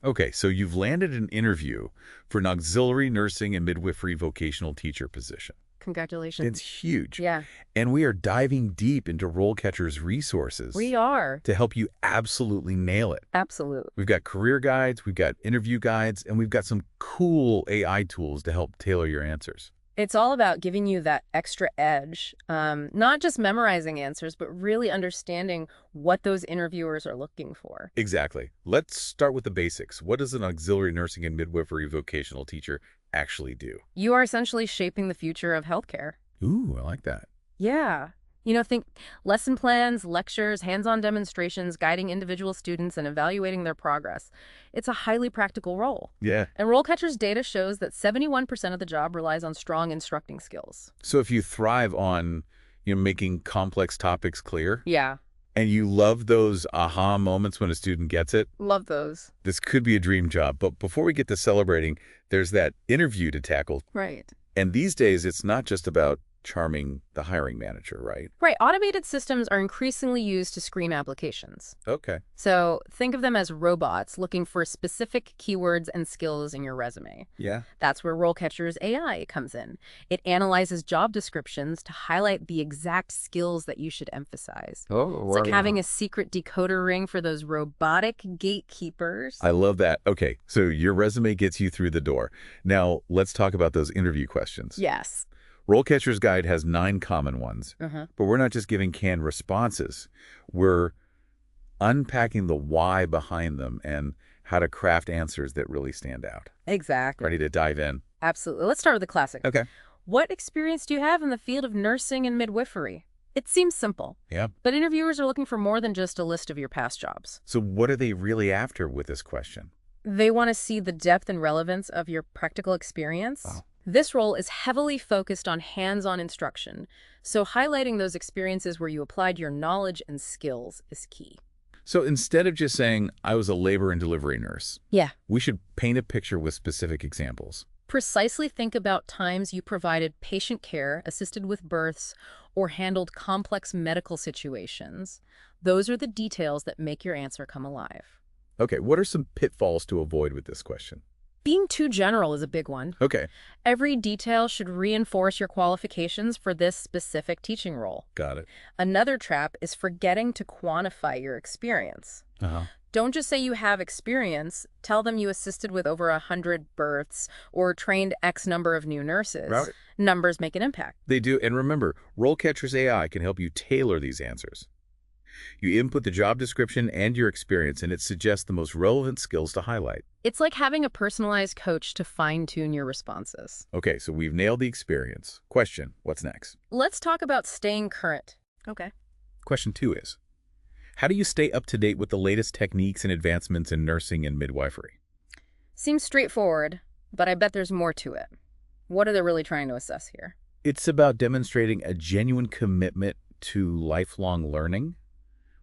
Okay, so you've landed an interview for an Auxiliary Nursing and Midwifery Vocational Teacher position. Congratulations. It's huge. Yeah, And we are diving deep into RoleCatcher's resources we are. to help you absolutely nail it. Absolutely. We've got career guides, we've got interview guides, and we've got some cool AI tools to help tailor your answers. It's all about giving you that extra edge, not just memorizing answers, but really understanding what those interviewers are looking for. Exactly. Let's start with the basics. What does an Auxiliary Nursing and Midwifery Vocational Teacher actually do? You are essentially shaping the future of healthcare. Ooh, I like that. Yeah. Think lesson plans, lectures, hands-on demonstrations, guiding individual students and evaluating their progress. It's a highly practical role. Yeah. And RoleCatcher's data shows that 71% of the job relies on strong instructing skills. So if you thrive on, making complex topics clear, Yeah, and you love those aha moments when a student gets it, love those. this could be a dream job. But before we get to celebrating, there's that interview to tackle. Right. And these days, it's not just about charming the hiring manager, right? Right. Automated systems are increasingly used to screen applications. Okay. So think of them as robots looking for specific keywords and skills in your resume. Yeah. That's where RoleCatcher's AI comes in. It analyzes job descriptions to highlight the exact skills that you should emphasize. Oh, It's like having a secret decoder ring for those robotic gatekeepers. I love that. Okay, so your resume gets you through the door. Now, let's talk about those interview questions. Yes. RoleCatcher's Guide has 9 common ones, but we're not just giving canned responses. We're unpacking the why behind them and how to craft answers that really stand out. Exactly. Ready to dive in? Absolutely. Let's start with the classic. Okay. What experience do you have in the field of nursing and midwifery? It seems simple, Yeah. but interviewers are looking for more than just a list of your past jobs. So what are they really after with this question? They want to see the depth and relevance of your practical experience. Wow. This role is heavily focused on hands-on instruction, so highlighting those experiences where you applied your knowledge and skills is key. So instead of just saying, I was a labor and delivery nurse, Yeah. we should paint a picture with specific examples. Precisely think about times you provided patient care, assisted with births, or handled complex medical situations. Those are the details that make your answer come alive. Okay, what are some pitfalls to avoid with this question? Being too general is a big one. Okay, Every detail should reinforce your qualifications for this specific teaching role. got it. Another trap is forgetting to quantify your experience. Don't just say you have experience. Tell them you assisted with over 100 births or trained X number of new nurses. Right. Numbers make an impact. They do, and remember, RoleCatcher's AI can help you tailor these answers. You input the job description and your experience, and it suggests the most relevant skills to highlight. It's like having a personalized coach to fine-tune your responses. Okay, so we've nailed the experience. Question, what's next? Let's talk about staying current. Okay. Question 2 is, how do you stay up to date with the latest techniques and advancements in nursing and midwifery? Seems straightforward, but I bet there's more to it. What are they really trying to assess here? It's about demonstrating a genuine commitment to lifelong learning,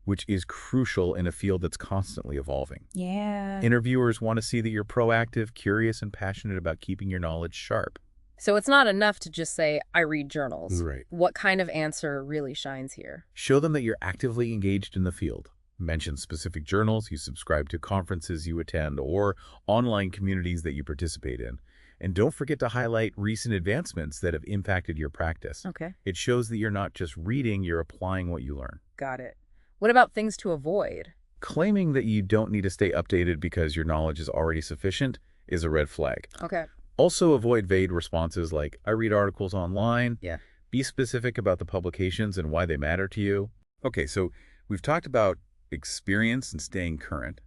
which is crucial in a field that's constantly evolving. Yeah. Interviewers want to see that you're proactive, curious, and passionate about keeping your knowledge sharp. So it's not enough to just say, I read journals. Right. What kind of answer really shines here? Show them that you're actively engaged in the field. Mention specific journals you subscribe to, conferences you attend, or online communities that you participate in. And don't forget to highlight recent advancements that have impacted your practice. Okay. It shows that you're not just reading, you're applying what you learn. Got it. What about things to avoid? Claiming that you don't need to stay updated because your knowledge is already sufficient is a red flag. Okay. Also avoid vague responses like, I read articles online. Yeah. Be specific about the publications and why they matter to you. Okay, so we've talked about experience and staying current.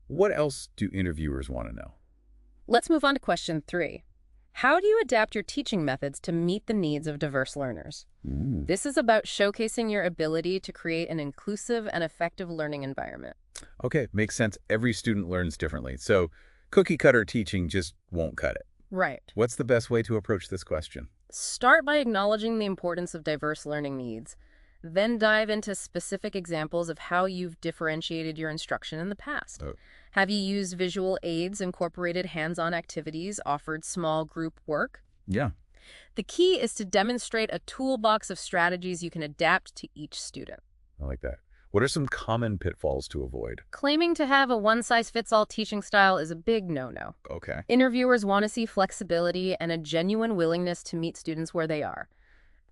What else do interviewers want to know? Let's move on to question 3. How do you adapt your teaching methods to meet the needs of diverse learners? Ooh. This is about showcasing your ability to create an inclusive and effective learning environment. Okay, makes sense. Every student learns differently. So cookie-cutter teaching just won't cut it. Right. What's the best way to approach this question? Start by acknowledging the importance of diverse learning needs. Then dive into specific examples of how you've differentiated your instruction in the past. Oh. Have you used visual aids, incorporated hands-on activities, offered small group work? Yeah. The key is to demonstrate a toolbox of strategies you can adapt to each student. I like that. What are some common pitfalls to avoid? Claiming to have a one-size-fits-all teaching style is a big no-no. Okay. Interviewers want to see flexibility and a genuine willingness to meet students where they are.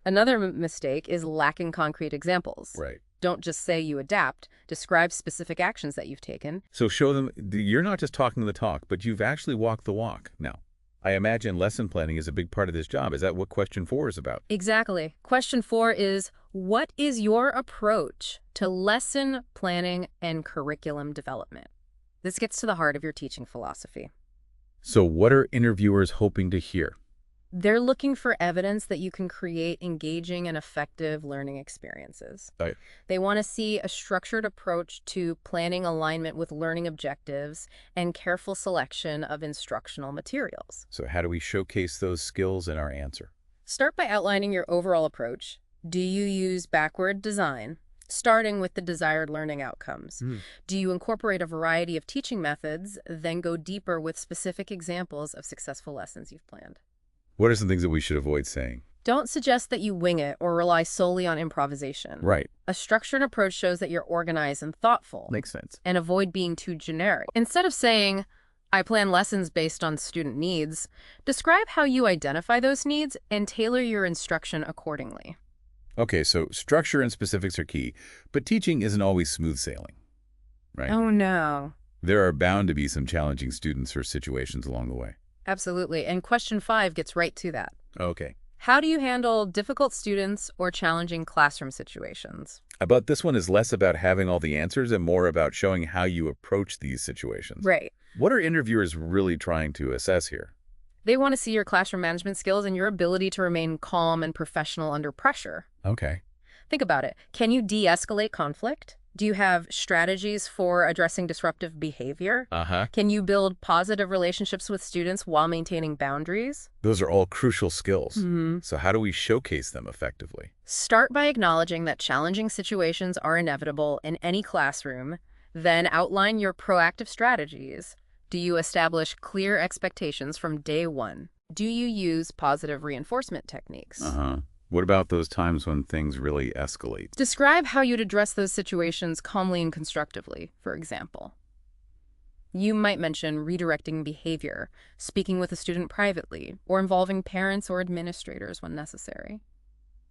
Another mistake is lacking concrete examples. Right. Don't just say you adapt. Describe specific actions that you've taken. So show them you're not just talking the talk, but you've actually walked the walk. Now, I imagine lesson planning is a big part of this job. Is that what question 4 is about? Exactly. Question 4 is, what is your approach to lesson planning and curriculum development? This gets to the heart of your teaching philosophy. So what are interviewers hoping to hear? They're looking for evidence that you can create engaging and effective learning experiences. Right. They want to see a structured approach to planning alignment with learning objectives and careful selection of instructional materials. So how do we showcase those skills in our answer? Start by outlining your overall approach. Do you use backward design, starting with the desired learning outcomes? Do you incorporate a variety of teaching methods, then go deeper with specific examples of successful lessons you've planned? What are some things that we should avoid saying? Don't suggest that you wing it or rely solely on improvisation. Right. A structured approach shows that you're organized and thoughtful. Makes sense. And avoid being too generic. Instead of saying, I plan lessons based on student needs, describe how you identify those needs and tailor your instruction accordingly. Okay, so structure and specifics are key, but teaching isn't always smooth sailing, right? Oh, no. There are bound to be some challenging students or situations along the way. Absolutely. And question 5 gets right to that. Okay. How do you handle difficult students or challenging classroom situations? But this one is less about having all the answers and more about showing how you approach these situations. Right. What are interviewers really trying to assess here? They want to see your classroom management skills and your ability to remain calm and professional under pressure. Okay. Think about it. Can you de-escalate conflict? Do you have strategies for addressing disruptive behavior? Can you build positive relationships with students while maintaining boundaries? Those are all crucial skills. So how do we showcase them effectively? Start by acknowledging that challenging situations are inevitable in any classroom. Then outline your proactive strategies. Do you establish clear expectations from day one? Do you use positive reinforcement techniques? What about those times when things really escalate? Describe how you'd address those situations calmly and constructively, for example. You might mention redirecting behavior, speaking with a student privately, or involving parents or administrators when necessary.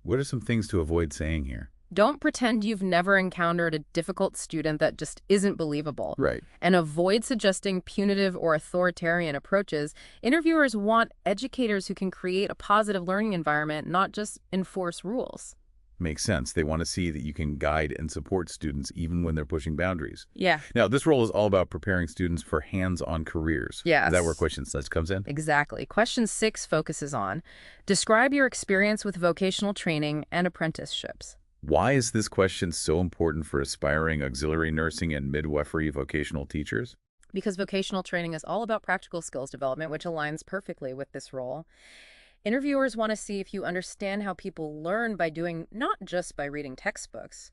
What are some things to avoid saying here? Don't pretend you've never encountered a difficult student that just isn't believable. Right. And avoid suggesting punitive or authoritarian approaches. Interviewers want educators who can create a positive learning environment, not just enforce rules. Makes sense. They want to see that you can guide and support students even when they're pushing boundaries. Yeah. Now, this role is all about preparing students for hands-on careers. Yes. Is that where question 6 comes in? Exactly. Question 6 focuses on, describe your experience with vocational training and apprenticeships. Why is this question so important for aspiring auxiliary nursing and midwifery vocational teachers? Because vocational training is all about practical skills development, which aligns perfectly with this role. Interviewers want to see if you understand how people learn by doing, not just by reading textbooks.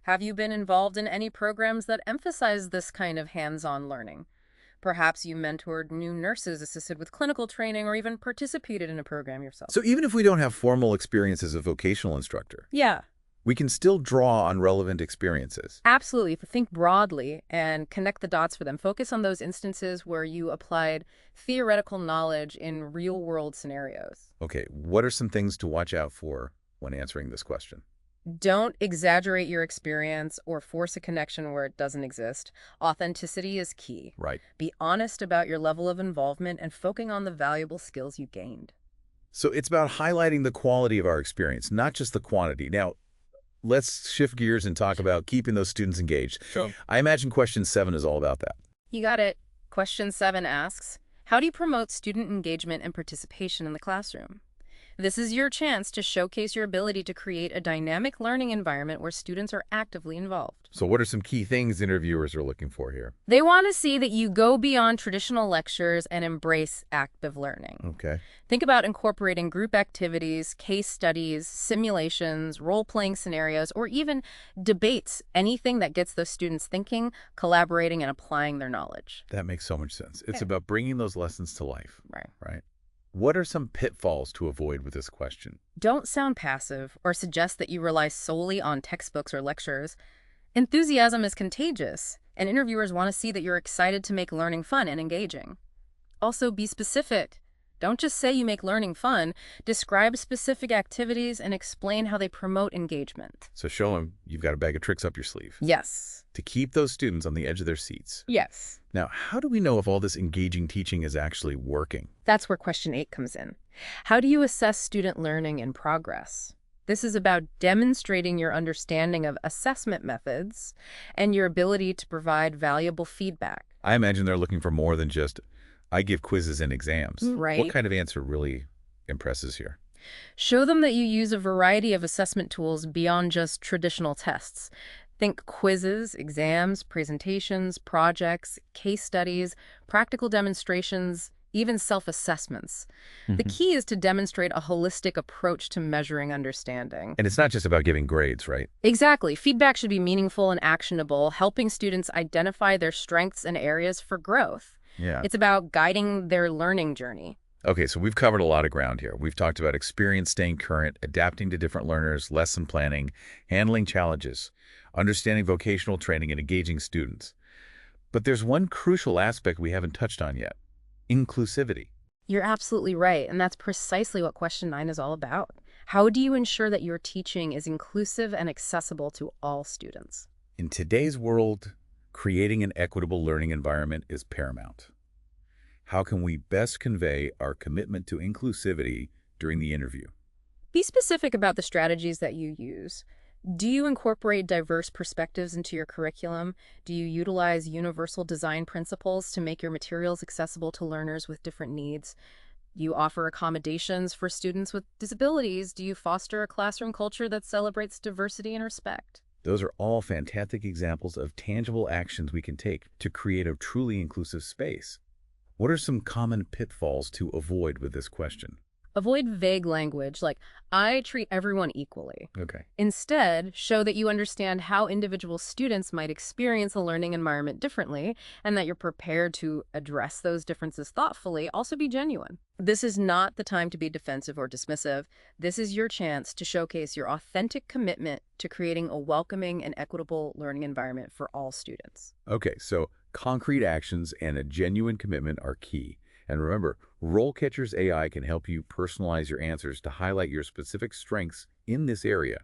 Have you been involved in any programs that emphasize this kind of hands-on learning? Perhaps you mentored new nurses, assisted with clinical training, or even participated in a program yourself. So even if we don't have formal experience as a vocational instructor, Yeah. we can still draw on relevant experiences. Absolutely. Think broadly and connect the dots for them. Focus on those instances where you applied theoretical knowledge in real-world scenarios. Okay, what are some things to watch out for when answering this question? Don't exaggerate your experience or force a connection where it doesn't exist. Authenticity is key. Right. Be honest about your level of involvement and focusing on the valuable skills you gained. So it's about highlighting the quality of our experience, not just the quantity. Now, let's shift gears and talk about keeping those students engaged. Sure. I imagine question 7 is all about that. You got it. Question 7 asks, how do you promote student engagement and participation in the classroom? This is your chance to showcase your ability to create a dynamic learning environment where students are actively involved. So what are some key things interviewers are looking for here? They want to see that you go beyond traditional lectures and embrace active learning. Okay. Think about incorporating group activities, case studies, simulations, role-playing scenarios, or even debates, anything that gets those students thinking, collaborating, and applying their knowledge. That makes so much sense. It's Yeah. about bringing those lessons to life. Right. What are some pitfalls to avoid with this question? Don't sound passive or suggest that you rely solely on textbooks or lectures. Enthusiasm is contagious, and interviewers want to see that you're excited to make learning fun and engaging. Also, be specific. Don't just say you make learning fun. Describe specific activities and explain how they promote engagement. So show them you've got a bag of tricks up your sleeve. Yes. To keep those students on the edge of their seats. Yes. Now, how do we know if all this engaging teaching is actually working? That's where question 8 comes in. How do you assess student learning and progress? This is about demonstrating your understanding of assessment methods and your ability to provide valuable feedback. I imagine they're looking for more than just, I give quizzes and exams. Right. What kind of answer really impresses here? Show them that you use a variety of assessment tools beyond just traditional tests. Think quizzes, exams, presentations, projects, case studies, practical demonstrations, even self-assessments. The key is to demonstrate a holistic approach to measuring understanding. And it's not just about giving grades, right? Exactly. Feedback should be meaningful and actionable, helping students identify their strengths and areas for growth. Yeah. It's about guiding their learning journey. Okay, so we've covered a lot of ground here. We've talked about experience staying current, adapting to different learners, lesson planning, handling challenges, understanding vocational training, and engaging students. But there's one crucial aspect we haven't touched on yet: inclusivity. You're absolutely right, and that's precisely what question 9 is all about. How do you ensure that your teaching is inclusive and accessible to all students? In today's world, creating an equitable learning environment is paramount. How can we best convey our commitment to inclusivity during the interview? Be specific about the strategies that you use. Do you incorporate diverse perspectives into your curriculum? Do you utilize universal design principles to make your materials accessible to learners with different needs? Do you offer accommodations for students with disabilities? Do you foster a classroom culture that celebrates diversity and respect? Those are all fantastic examples of tangible actions we can take to create a truly inclusive space. What are some common pitfalls to avoid with this question? Avoid vague language like, I treat everyone equally. Okay. Instead, show that you understand how individual students might experience a learning environment differently and that you're prepared to address those differences thoughtfully. Also be genuine. This is not the time to be defensive or dismissive. This is your chance to showcase your authentic commitment to creating a welcoming and equitable learning environment for all students. Okay, so concrete actions and a genuine commitment are key. And remember, RoleCatcher's AI can help you personalize your answers to highlight your specific strengths in this area.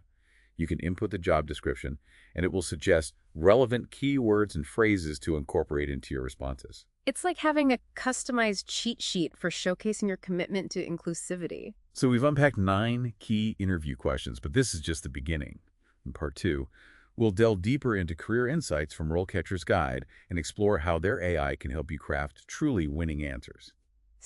You can input the job description, and it will suggest relevant keywords and phrases to incorporate into your responses. It's like having a customized cheat sheet for showcasing your commitment to inclusivity. So we've unpacked 9 key interview questions, but this is just the beginning. In part 2, we'll delve deeper into career insights from RoleCatcher's Guide and explore how their AI can help you craft truly winning answers.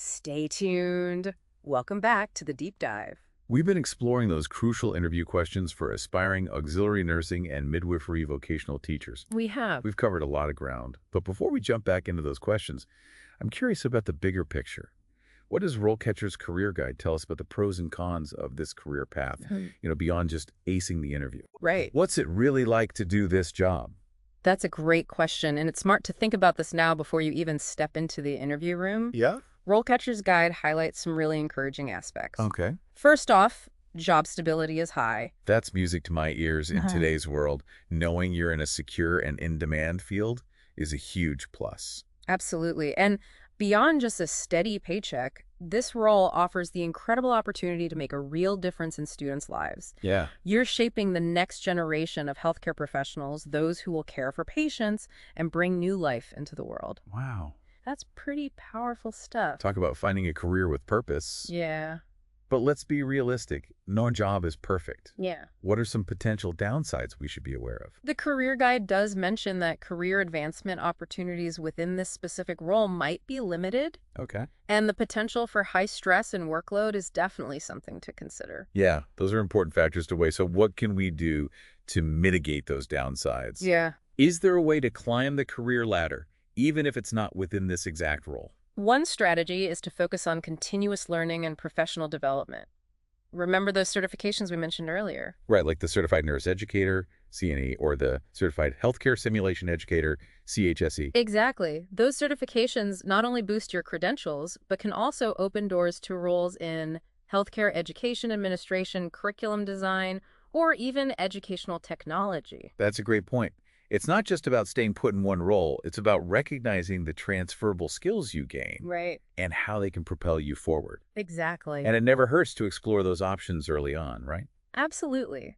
Stay tuned. Welcome back to the deep dive. We've been exploring those crucial interview questions for aspiring auxiliary nursing and midwifery vocational teachers. We have. We've covered a lot of ground, but before we jump back into those questions, I'm curious about the bigger picture. What does RoleCatcher's Career Guide tell us about the pros and cons of this career path, beyond just acing the interview? Right. What's it really like to do this job? That's a great question, and it's smart to think about this now before you even step into the interview room. Yeah? RoleCatcher's Guide highlights some really encouraging aspects. Okay. First off, job stability is high. That's music to my ears in today's world. Knowing you're in a secure and in-demand field is a huge plus. Absolutely. And beyond just a steady paycheck, this role offers the incredible opportunity to make a real difference in students' lives. Yeah. You're shaping the next generation of healthcare professionals, those who will care for patients and bring new life into the world. Wow. That's pretty powerful stuff. Talk about finding a career with purpose. Yeah. But let's be realistic. No job is perfect. Yeah. What are some potential downsides we should be aware of? The career guide does mention that career advancement opportunities within this specific role might be limited. Okay. And the potential for high stress and workload is definitely something to consider. Yeah, those are important factors to weigh. So what can we do to mitigate those downsides? Yeah. Is there a way to climb the career ladder, even if it's not within this exact role? One strategy is to focus on continuous learning and professional development. Remember those certifications we mentioned earlier? Right, like the Certified Nurse Educator, CNE, or the Certified Healthcare Simulation Educator, CHSE. Exactly. Those certifications not only boost your credentials, but can also open doors to roles in healthcare education administration, curriculum design, or even educational technology. That's a great point. It's not just about staying put in one role. It's about recognizing the transferable skills you gain Right. and how they can propel you forward. Exactly. And it never hurts to explore those options early on, right? Absolutely.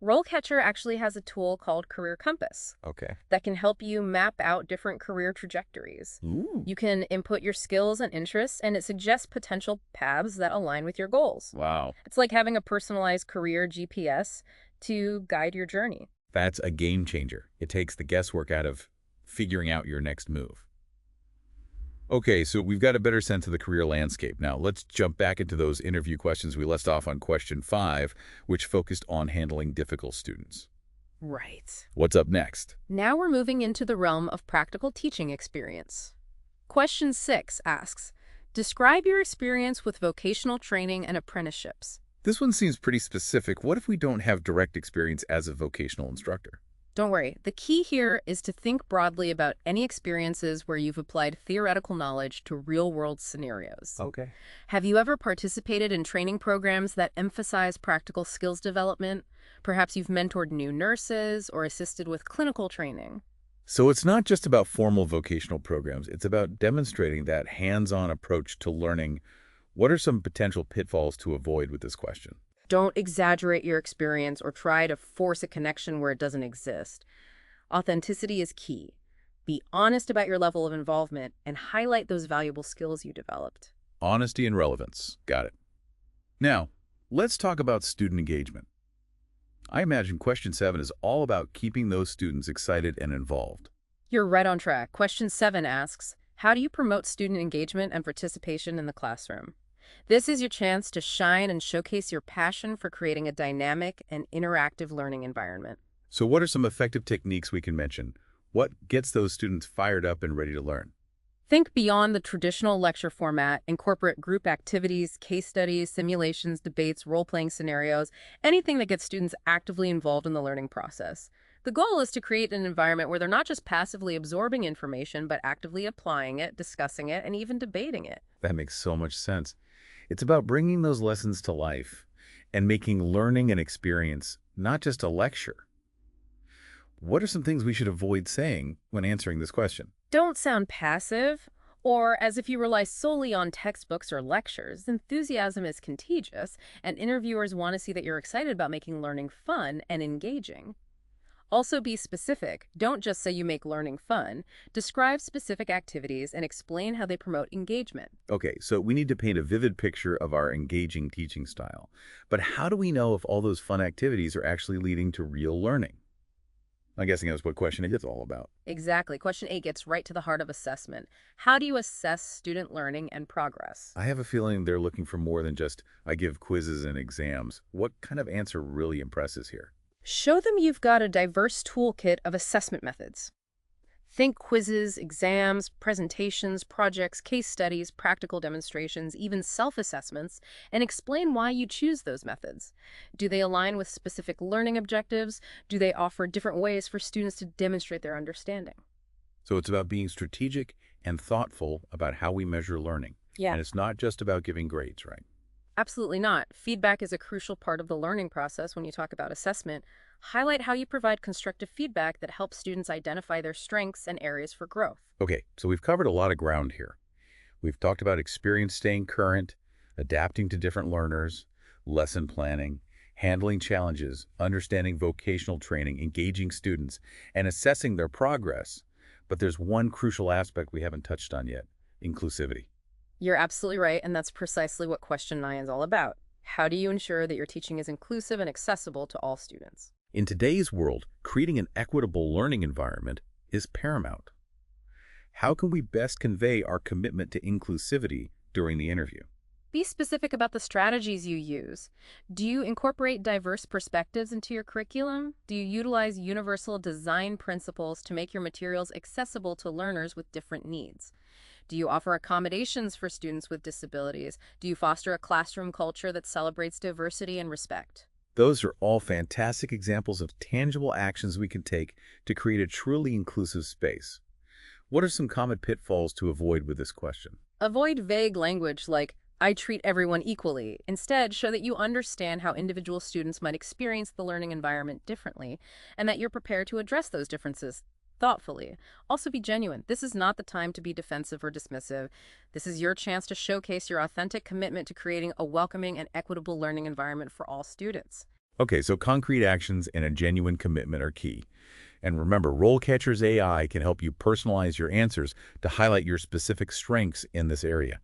RoleCatcher actually has a tool called Career Compass Okay. that can help you map out different career trajectories. Ooh. You can input your skills and interests, and it suggests potential paths that align with your goals. Wow. It's like having a personalized career GPS to guide your journey. That's a game changer. It takes the guesswork out of figuring out your next move. Okay, so we've got a better sense of the career landscape. Now, let's jump back into those interview questions we left off on question 5, which focused on handling difficult students. Right. What's up next? Now we're moving into the realm of practical teaching experience. Question 6 asks, describe your experience with vocational training and apprenticeships. This one seems pretty specific. What if we don't have direct experience as a vocational instructor? Don't worry, the key here is to think broadly about any experiences where you've applied theoretical knowledge to real-world scenarios. Okay. Have you ever participated in training programs that emphasize practical skills development? Perhaps you've mentored new nurses or assisted with clinical training. So it's not just about formal vocational programs. It's about demonstrating that hands-on approach to learning. What are some potential pitfalls to avoid with this question? Don't exaggerate your experience or try to force a connection where it doesn't exist. Authenticity is key. Be honest about your level of involvement and highlight those valuable skills you developed. Honesty and relevance. Got it. Now, let's talk about student engagement. I imagine question 7 is all about keeping those students excited and involved. You're right on track. Question 7 asks, how do you promote student engagement and participation in the classroom? This is your chance to shine and showcase your passion for creating a dynamic and interactive learning environment. So what are some effective techniques we can mention? What gets those students fired up and ready to learn? Think beyond the traditional lecture format, incorporate group activities, case studies, simulations, debates, role-playing scenarios, anything that gets students actively involved in the learning process. The goal is to create an environment where they're not just passively absorbing information, but actively applying it, discussing it, and even debating it. That makes so much sense. It's about bringing those lessons to life and making learning an experience, not just a lecture. What are some things we should avoid saying when answering this question? Don't sound passive or as if you rely solely on textbooks or lectures. Enthusiasm is contagious, and interviewers want to see that you're excited about making learning fun and engaging. Also be specific. Don't just say you make learning fun. Describe specific activities and explain how they promote engagement. Okay, so we need to paint a vivid picture of our engaging teaching style. But how do we know if all those fun activities are actually leading to real learning? I'm guessing that's what question 8 is all about. Exactly. Question 8 gets right to the heart of assessment. How do you assess student learning and progress? I have a feeling they're looking for more than just, I give quizzes and exams. What kind of answer really impresses here? Show them you've got a diverse toolkit of assessment methods. Think quizzes, exams, presentations, projects, case studies, practical demonstrations, even self-assessments, and explain why you choose those methods. Do they align with specific learning objectives? Do they offer different ways for students to demonstrate their understanding? So it's about being strategic and thoughtful about how we measure learning. Yeah. And it's not just about giving grades, right? Absolutely not. Feedback is a crucial part of the learning process when you talk about assessment. Highlight how you provide constructive feedback that helps students identify their strengths and areas for growth. Okay, so we've covered a lot of ground here. We've talked about experience staying current, adapting to different learners, lesson planning, handling challenges, understanding vocational training, engaging students, and assessing their progress. But there's one crucial aspect we haven't touched on yet: inclusivity. You're absolutely right, and that's precisely what question 9 is all about. How do you ensure that your teaching is inclusive and accessible to all students? In today's world, creating an equitable learning environment is paramount. How can we best convey our commitment to inclusivity during the interview? Be specific about the strategies you use. Do you incorporate diverse perspectives into your curriculum? Do you utilize universal design principles to make your materials accessible to learners with different needs? Do you offer accommodations for students with disabilities? Do you foster a classroom culture that celebrates diversity and respect? Those are all fantastic examples of tangible actions we can take to create a truly inclusive space. What are some common pitfalls to avoid with this question? Avoid vague language like, I treat everyone equally. Instead, show that you understand how individual students might experience the learning environment differently and that you're prepared to address those differences thoughtfully. Also, be genuine. This is not the time to be defensive or dismissive. This is your chance to showcase your authentic commitment to creating a welcoming and equitable learning environment for all students. Okay, so concrete actions and a genuine commitment are key. And remember, RoleCatcher's AI can help you personalize your answers to highlight your specific strengths in this area.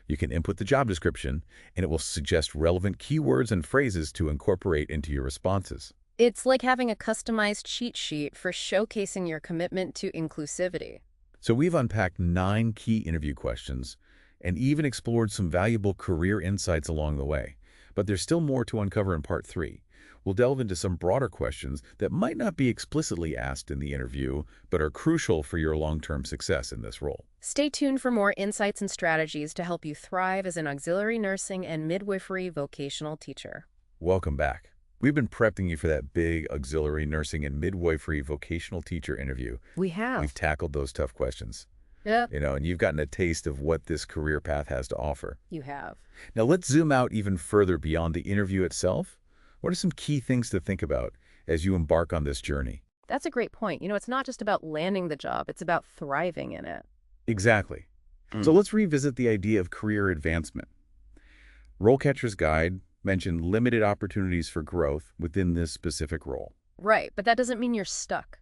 You can input the job description, and it will suggest relevant keywords and phrases to incorporate into your responses. It's like having a customized cheat sheet for showcasing your commitment to inclusivity. So we've unpacked 9 key interview questions and even explored some valuable career insights along the way. But there's still more to uncover in part 3. We'll delve into some broader questions that might not be explicitly asked in the interview, but are crucial for your long-term success in this role. Stay tuned for more insights and strategies to help you thrive as an auxiliary nursing and midwifery vocational teacher. Welcome back. We've been prepping you for that big auxiliary nursing and midwifery vocational teacher interview. We have. We've tackled those tough questions. Yeah. And you've gotten a taste of what this career path has to offer. You have. Now let's zoom out even further beyond the interview itself. What are some key things to think about as you embark on this journey? That's a great point. It's not just about landing the job, it's about thriving in it. Exactly. So let's revisit the idea of career advancement. RoleCatcher's guide mentioned limited opportunities for growth within this specific role. Right, but that doesn't mean you're stuck.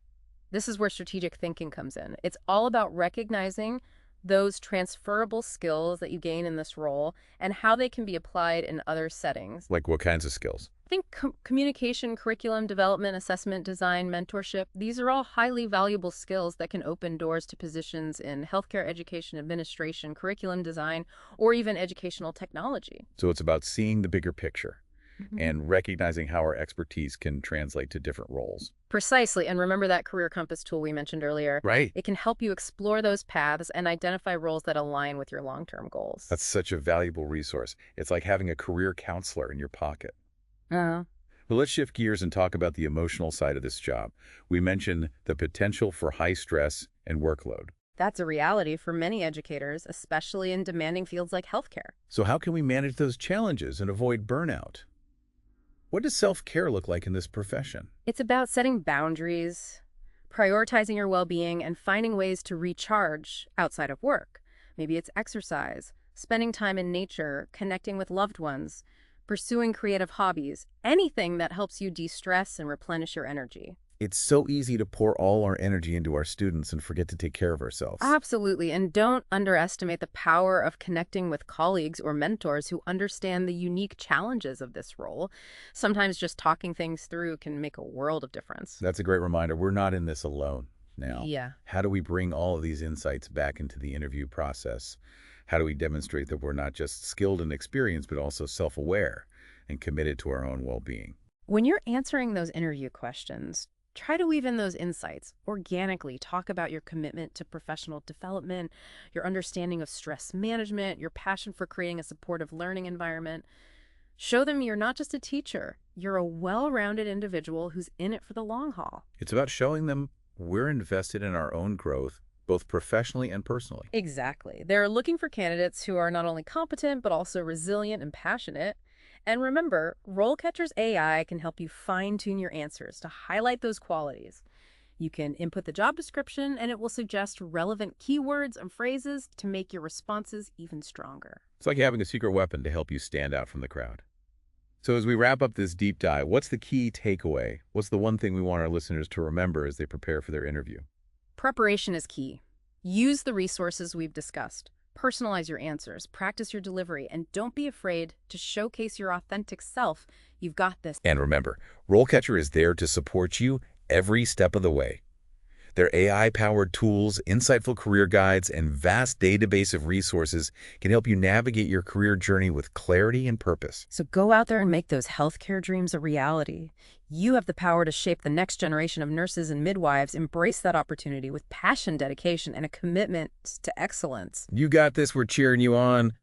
This is where strategic thinking comes in. It's all about recognizing those transferable skills that you gain in this role and how they can be applied in other settings. Like what kinds of skills? I think communication, curriculum development, assessment, design, mentorship, these are all highly valuable skills that can open doors to positions in healthcare education administration, curriculum design, or even educational technology. So it's about seeing the bigger picture and recognizing how our expertise can translate to different roles. Precisely, and remember that career compass tool we mentioned earlier. Right. It can help you explore those paths and identify roles that align with your long-term goals. That's such a valuable resource. It's like having a career counselor in your pocket. Well, let's shift gears and talk about the emotional side of this job. We mentioned the potential for high stress and workload. That's a reality for many educators, especially in demanding fields like healthcare. So how can we manage those challenges and avoid burnout? What does self-care look like in this profession? It's about setting boundaries, prioritizing your well-being, and finding ways to recharge outside of work. Maybe it's exercise, spending time in nature, connecting with loved ones, pursuing creative hobbies, anything that helps you de-stress and replenish your energy. It's so easy to pour all our energy into our students and forget to take care of ourselves. Absolutely, and don't underestimate the power of connecting with colleagues or mentors who understand the unique challenges of this role. Sometimes just talking things through can make a world of difference. That's a great reminder. We're not in this alone now. Yeah. How do we bring all of these insights back into the interview process? How do we demonstrate that we're not just skilled and experienced, but also self-aware and committed to our own well-being? When you're answering those interview questions, try to weave in those insights organically. Talk about your commitment to professional development, your understanding of stress management, your passion for creating a supportive learning environment. Show them you're not just a teacher, you're a well-rounded individual who's in it for the long haul. It's about showing them we're invested in our own growth, both professionally and personally. Exactly. They're looking for candidates who are not only competent, but also resilient and passionate. And remember, RoleCatcher's AI can help you fine-tune your answers to highlight those qualities. You can input the job description, and it will suggest relevant keywords and phrases to make your responses even stronger. It's like having a secret weapon to help you stand out from the crowd. So as we wrap up this deep dive, what's the key takeaway? What's the one thing we want our listeners to remember as they prepare for their interview? Preparation is key. Use the resources we've discussed. Personalize your answers, practice your delivery, and don't be afraid to showcase your authentic self. You've got this. And remember, RoleCatcher is there to support you every step of the way. Their AI-powered tools, insightful career guides, and vast database of resources can help you navigate your career journey with clarity and purpose. So go out there and make those healthcare dreams a reality. You have the power to shape the next generation of nurses and midwives. Embrace that opportunity with passion, dedication, and a commitment to excellence. You got this. We're cheering you on.